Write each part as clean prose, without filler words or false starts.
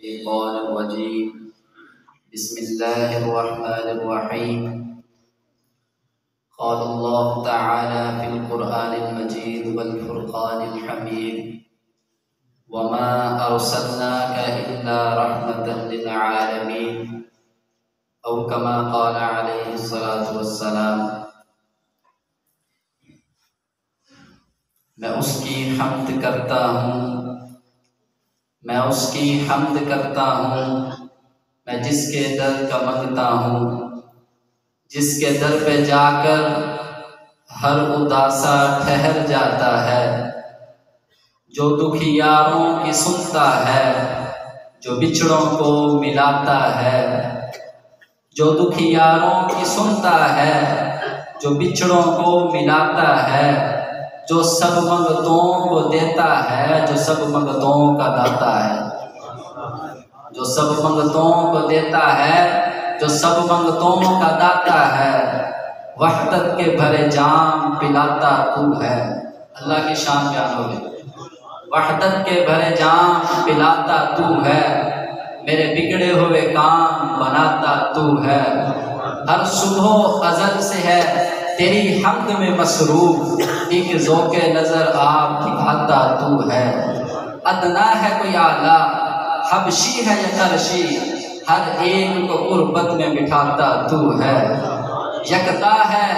रजीम बिस्मिल्लाहिर्रहमानिर्रहीम क़ालल्लाहु तआला फ़िल क़ुरआनिल मजीद वल फ़ुरक़ानिल हमीद वमा अरसलनाका इल्ला रहमतन लिल आलमीन औ कमा क़ाल अलैहि सलातु वस्सलाम। मैं उसकी हम्द करता हूँ, मैं उसकी हम्द करता हूँ, मैं जिसके दर का मंगता हूँ, जिसके दर पे जाकर हर उदासा ठहर जाता है, जो दुखियारों की सुनता है, जो बिछड़ों को मिलाता है, जो दुखियारों की सुनता है, जो बिछड़ों को मिलाता है, जो सब मंगतों को देता है, जो सब मंगतों का दाता है, जो सब मंगतों को देता है, जो सब मंगतों का दाता है, वहदत के भरे जाम पिलाता तू है। अल्लाह की शान बयान हो गई। वहदत के भरे जाम पिलाता तू है, मेरे बिगड़े हुए काम बनाता तू है। हर सुबह अज़ल से है तेरी हम्द में मसरूफ, एक ज़ौक़े नज़र आप दिखाता तू है। अदना है कोई आला, हबशी है या करशी, हर एक को गुर्बत में बिठाता तू है। यकता है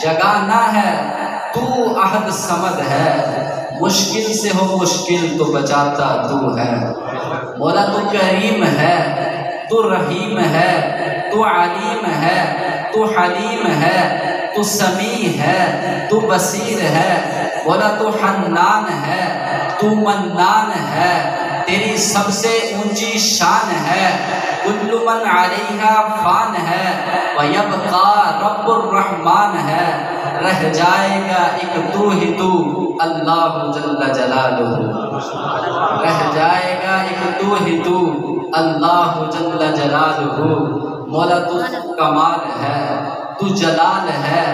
यगाना है तू अहद समद है, मुश्किल से हो मुश्किल तो बचाता तू है। मौला तू करीम है, तू रहीम है, तू अलीम है, तू हलीम है, तू समी है, तू बसीर है। मौला तू हन्नान है, तू मन्नान है, तेरी सबसे ऊंची शान है। कुल्लु मन अलैहा फान है व यबका रब्बुर रहमान है। रह जाएगा एक तू ही तू अल्लाह जल्ला जलालुहु, रह जाएगा एक तू ही तू अल्लाह जल्ला जलालुहु। मौला तू कमाल है, तू जलाल है,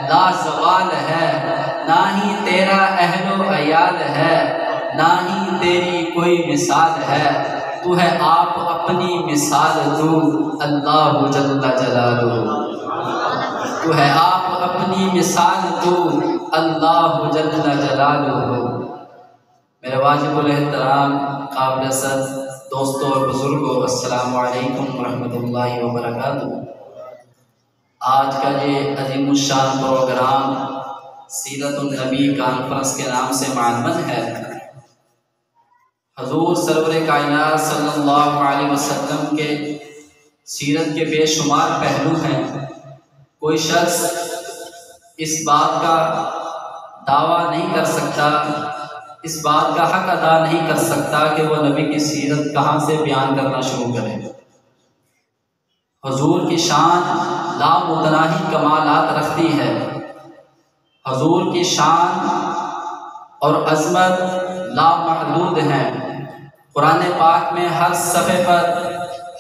लाजवाल है, ना ही तेरा अहलो अयाल है, ना ही तेरी कोई मिसाल है। तू है आप अपनी मिसाल तू अल्लाह जल्ला जलालुहु, तू है आप अपनी मिसाल तू अल्लाह जल्ला जलालुहु। मेरे वाजिबुल एहतराम काबिल सद दोस्तों और बुजुर्गों, अस्सलामु अलैकुम रहमतुल्लाहि व बरकातुहू। आज का ये अज़ीमुश्शान प्रोग्राम सीरतुन नबी कॉन्फ्रेंस के नाम से मानमन है। हजूर सरवर कायनात सल्लल्लाहु अलैहि वसल्लम के सीरत के बेशुमार पहलू हैं। कोई शख्स इस बात का दावा नहीं कर सकता, इस बात का हक अदा नहीं कर सकता कि वह नबी की सीरत कहाँ से बयान करना शुरू करे। हजूर की शान लामुतनाही कमालात रखती है। हजूर की शान और अज़मत लामहदूद हैं। कुरान पाक में हर सफ़े पर,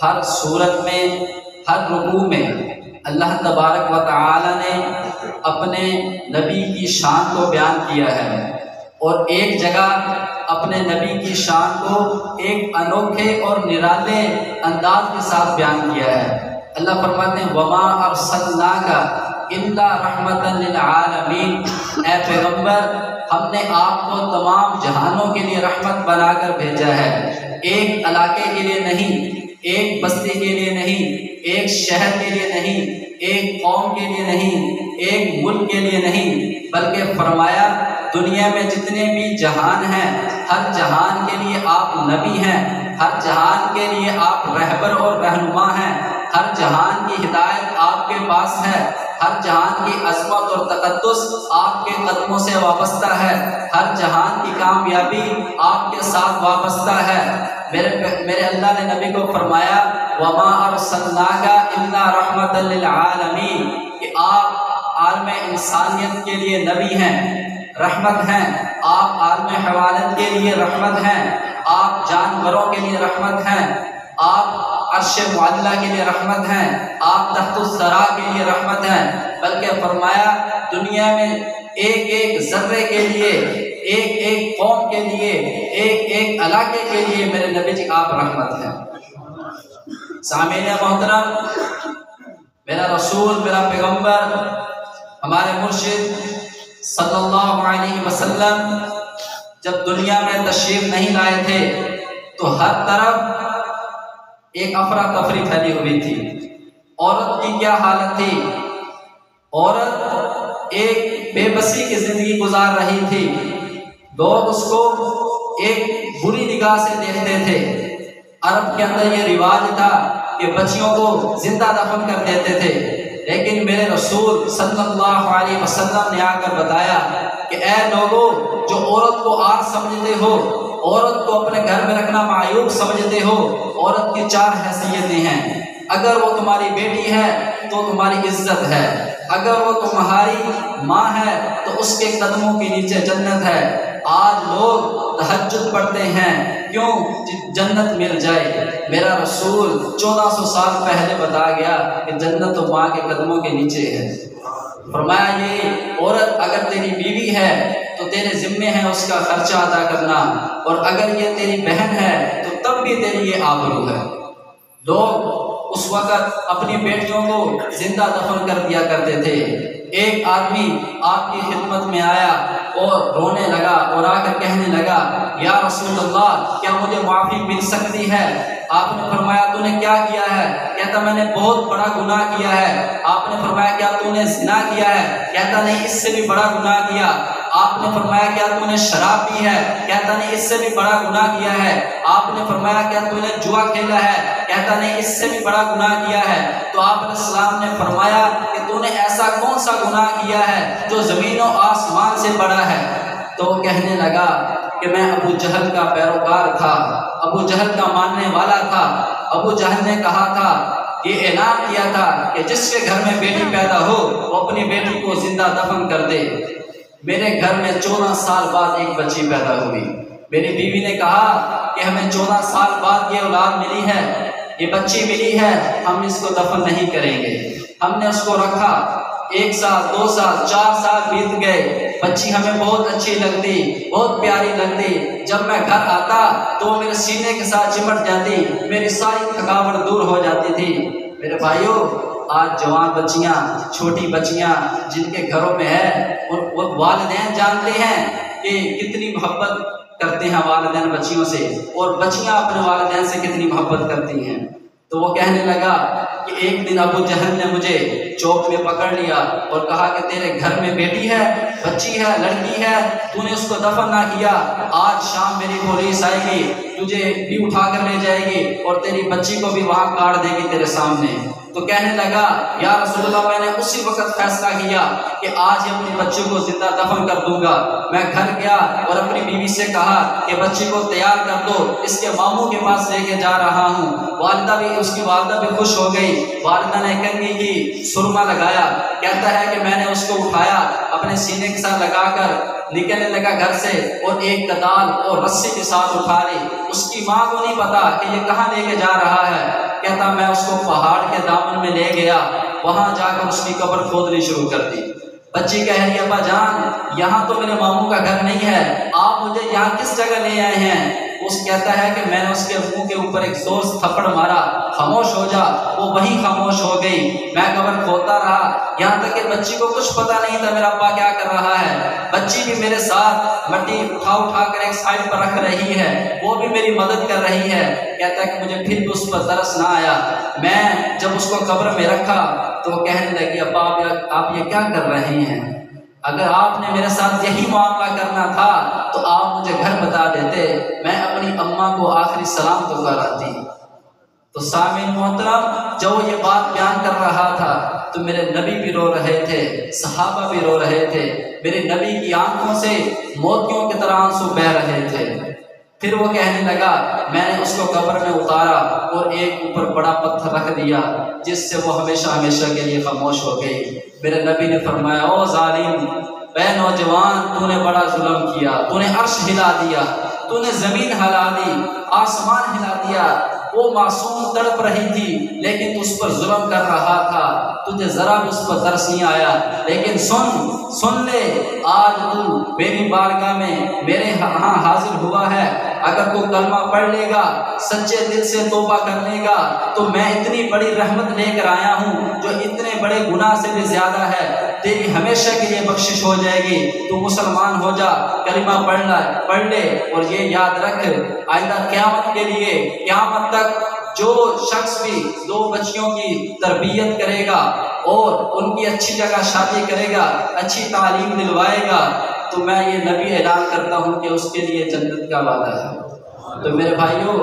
हर सूरत में, हर रुकू में अल्लाह तबारक व तआला ने अपने नबी की शान को बयान किया है और एक जगह अपने नबी की शान को एक अनोखे और निराले अंदाज के साथ बयान किया है। अल्लाह फरमाते हैं वमा अरसलनाका इल्ला रहमतन लिल आलमीन, ए पैगंबर हमने आपको तमाम जहानों के लिए रहमत बनाकर भेजा है। एक इलाके के लिए नहीं, एक बस्ती के लिए नहीं, एक शहर के लिए नहीं, एक कौम के लिए नहीं, एक मुल्क के लिए नहीं, बल्कि फरमाया दुनिया में जितने भी जहान हैं हर जहान के लिए आप नबी हैं, हर जहान के लिए आप रहबर और रहनुमा हैं, हर जहान की हिदायत आपके पास है, हर जहान की अज़मत और तक़द्दुस आपके कदमों से वाबस्ता है, हर जहान की कामयाबी आपके साथ वाबस्ता है। मेरे अल्लाह ने नबी को फरमाया वमा अरसलनाका इल्ला रहमतन लिल आलमीन, कि आप आलम इंसानियत के लिए नबी हैं, रहमत हैं। आप आलम हवालत के लिए रहमत हैं, आप जानवरों के लिए रहमत हैं, आप अर्श मुअल्ला के लिए रहमत हैं, आप तख्तुस सरा के लिए रहमत हैं, बल्कि फरमाया दुनिया में एक एक ज़र्रे के लिए, एक एक कौम के लिए, एक एक इलाके के लिए मेरे नबी जी आप रहमत हैं। सामीन मोहतरम, मेरा रसूल, मेरा पैगंबर, हमारे मुर्शिद सल्लल्लाहु अलैहि वसल्लम जब दुनिया में तशरीफ नहीं लाए थे तो हर तरफ एक अफरा तफरी फैली हुई थी। औरत की क्या हालत थी? औरत एक बेबसी की जिंदगी गुजार रही थी। लोग उसको एक बुरी निगाह से देखते थे। अरब के अंदर ये रिवाज था कि बच्चियों को जिंदा दफन कर देते थे, लेकिन मेरे रसूल सल्लल्लाहु अलैहि वसल्लम ने आकर बताया कि ऐ लोगों, जो औरत को आर समझते हो, औरत को अपने घर में रखना मायूब समझते हो, औरत की 4 हैसियतें हैं। अगर वो तुम्हारी बेटी है तो तुम्हारी इज्जत है, अगर वो तुम्हारी माँ है तो उसके कदमों के नीचे जन्नत है। आज लोग तहज्जुद पढ़ते हैं, क्यों? जन्नत मिल जाए। मेरा रसूल 1400 साल पहले बता गया कि जन्नत तो माँ के कदमों के नीचे है। फरमाया ये औरत अगर तेरी बीवी है तो तेरे जिम्मे है उसका खर्चा अदा करना, और अगर ये तेरी बहन है तो तब भी तेरी ये आबरू है। लोग उस वक़्त अपनी बेटियों को जिंदा दफन कर दिया करते थे। एक आदमी आपकी खिदमत में आया और रोने लगा और आकर कहने लगा, या रसूल अल्लाह, क्या मुझे माफ़ी मिल सकती है? आपने फरमाया तूने क्या किया है? कहता मैंने बहुत बड़ा गुनाह किया है। आपने फरमाया क्या तूने ज़िना किया है? कहता नहीं, इससे भी बड़ा गुनाह किया। आपने फरमाया क्या तूने शराब पी है? कहता नहीं, इससे भी बड़ा गुनाह किया है। आपने फरमाया क्या तूने जुआ खेला है? कहता नहीं, इससे भी बड़ा गुनाह किया है। तो आपने सलाम ने फरमाया कि तूने ऐसा कौन सा गुनाह किया है जो ज़मीन और आसमान से बड़ा है? तो वो कहने लगा कि मैं अबू जहल का पैरोकार था, अबू जहल का मानने वाला था। अबू जहल ने कहा था, ये ऐलान किया था कि जिसके घर में बेटी पैदा हो वो अपनी बेटी को जिंदा दफन कर दे। मेरे घर में 14 साल बाद एक बच्ची पैदा हुई। मेरी बीवी ने कहा कि हमें 14 साल बाद ये औलाद मिली है, ये बच्ची मिली है, हम इसको दफन नहीं करेंगे। हमने उसको रखा, 1 साल, 2 साल, 4 साल बीत गए। बच्ची हमें बहुत अच्छी लगती, बहुत प्यारी लगती। जब मैं घर आता तो मेरे सीने के साथ चिमट जाती, मेरी सारी थकावट दूर हो जाती थी। मेरे भाइयों, आज जवान बच्चियां, छोटी बच्चियां जिनके घरों में है, और वो वालिदैन जानते हैं कि कितनी मोहब्बत करते हैं वालिदैन बच्चियों से, और बच्चियां अपने वालिदैन से कितनी मोहब्बत करती हैं। तो वो कहने लगा कि एक दिन अबू जहल ने मुझे चौक में पकड़ लिया और कहा कि तेरे घर में बेटी है, बच्ची है, लड़की है, तूने उसको दफन ना किया, आज शाम मेरी पुलिस आएगी, तुझे भी उठा कर ले जाएगी और तेरी बच्ची को भी वहां काट देगी तेरे सामने। तो कहने लगा, या रसूलल्लाह, मैंने उसी वक्त फैसला किया कि आज ही अपनी बच्ची को जिंदा दफन कर दूंगा। मैं घर गया और अपनी बीवी से कहा कि बच्ची को तैयार कर दो, इसके मामू के पास लेके जा रहा हूँ। उसकी वालिदा भी खुश हो गई। वालिदा ने कंघी की सुरमा लगाया। कहता है कि मैंने उसको उठाया, अपने सीने के साथ लगाकर निकलने लगा घर से, और एक कताल और रस्सी के साथ उठा ली। उसकी माँ को नहीं पता कि ये कहाँ लेके जा रहा है। कहता मैं उसको पहाड़ के दामन में ले गया, वहां जाकर उसकी कब्र खोदनी शुरू कर दी। बच्ची कह रही है, अब्बा जान, यहाँ तो मेरे मामू का घर नहीं है, आप मुझे यहाँ किस जगह ले आए हैं? उस कहता है कि मैंने उसके मुंह के ऊपर एक जोर से थप्पड़ मारा, खामोश हो जा। वो वहीं खामोश हो गई। मैं कब्र खोदता रहा, यहाँ तक कि बच्ची को कुछ पता नहीं था मेरा अब्बा क्या कर रहा है। बच्ची भी मेरे साथ मट्टी उठा उठा कर एक साइड पर रख रही है, वो भी मेरी मदद कर रही है। कहता है कि मुझे फिर भी उस पर तरस ना आया। मैं जब उसको कब्र में रखा तो वो कहने लगी, अब्बा आप ये क्या कर रहे हैं? अगर आपने मेरे साथ यही मामला करना था तो आप मुझे घर बता देते, मैं अपनी अम्मा को आखिरी सलाम तो कराती। तो सामीन मोहतरम, जब ये बात बयान कर रहा था तो मेरे नबी भी रो रहे थे, सहाबा भी रो रहे थे। मेरे नबी की आंखों से मोतियों की तरह आंसू बह रहे थे। फिर वो कहने लगा, मैंने उसको कब्र में उतारा और एक ऊपर बड़ा पत्थर रख दिया, जिससे वो हमेशा हमेशा के लिए खामोश हो गई। मेरे नबी ने फरमाया, ओ जालिम, ऐ नौजवान, तूने बड़ा जुल्म किया, तूने अर्श हिला दिया, तूने जमीन हिला दी, आसमान हिला दिया, वो मासूम तड़प रही थी लेकिन तू उस पर जुल्म कर रहा था, तुझे जरा भी उस पर तरस नहीं आया। लेकिन सुन ले, आज तू मेरी बारगाह में मेरे यहाँ हाजिर हुआ है, अगर तू कलमा पढ़ लेगा, सच्चे दिल से तौबा कर लेगा, तो मैं इतनी बड़ी रहमत लेकर आया हूँ जो इतने बड़े गुनाह से भी ज्यादा है, तेरी हमेशा के लिए बख्शिश हो जाएगी। तू मुसलमान हो जा, कलिमा पढ़ ले, और ये याद रख, आइंदा क़यामत के लिए, क़यामत तक जो शख्स भी 2 बच्चियों की तरबियत करेगा और उनकी अच्छी जगह शादी करेगा, अच्छी तालीम दिलवाएगा, तो मैं ये नबी ऐलान करता हूँ कि उसके लिए जन्नत का वादा है। तो मेरे भाइयों,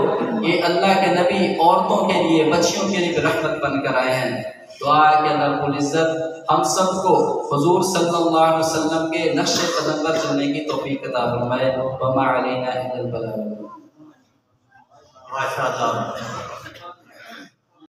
ये अल्लाह के नबी औरतों के लिए, बच्चियों के लिए रहमत बनकर आए हैं। दुआ है कि अल्लाह रब्बुल इज़्ज़त हम सबको हुजूर सल्लल्लाहु अलैहि वसल्लम के नक्शे कदम पर चलने की तौफीक अता फरमाए। वमा अलैना इल्लल बलाग। माशाअल्लाह।